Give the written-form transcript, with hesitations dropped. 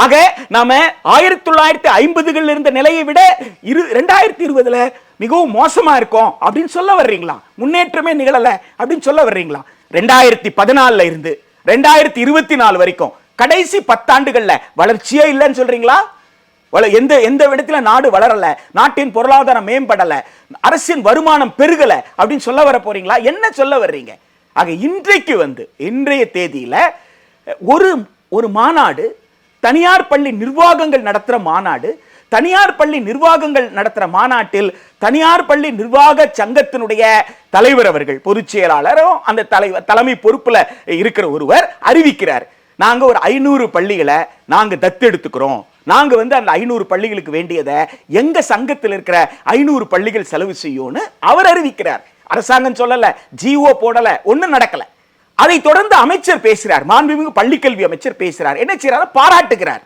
ஆக நாம 1950கள் இருந்த நிலையை விட 2020 மிகவும் மோசமா இருக்கும் அப்படின்னு சொல்ல வர்றீங்களா? முன்னேற்றமே நிகழல அப்படின்னு சொல்ல வர்றீங்களா? 2014 இருந்து 2024 வரைக்கும் கடைசி 10 ஆண்டுகள்ல வளர்ச்சியே இல்லைன்னு சொல்றீங்களா? எந்த எந்த இடத்துல நாடு வளரல, நாட்டின் பொருளாதாரம் மேம்படல, அரசின் வருமானம் பெருகல அப்படின்னு சொல்ல வர போறீங்களா? என்ன சொல்ல வர்றீங்க? ஆக இன்றைக்கு இன்றைய தேதியில ஒரு மாநாடு, தனியார் பள்ளி நிர்வாகங்கள் நடத்துற மாநாடு, தனியார் பள்ளி நிர்வாகங்கள் நடத்துற மாநாட்டில் தனியார் பள்ளி நிர்வாக சங்கத்தினுடைய தலைவர் அவர்கள், பொதுச் செயலாளரும் அந்த தலைமை பொறுப்புல இருக்கிற ஒருவர் அறிவிக்கிறார், நாங்க ஒரு 500 பள்ளிகளை நாங்க தத்தெடுத்துக்கிறோம், நாங்க அந்த 500 பள்ளிகளுக்கு வேண்டியதை எங்க சங்கத்தில் இருக்கிற 500 பள்ளிகள் செலவு செய்யும்னு அவர் அறிவிக்கிறார். அரசாங்கம் சொல்லல, ஜிஓ போடல, ஒண்ணும் நடக்கல. அதை தொடர்ந்து அமைச்சர் பேசுறார், மாண்புமிகு பள்ளிக்கல்வி அமைச்சர் பேசுறார், என்ன செய்யறாரு? பாராட்டுகிறார்.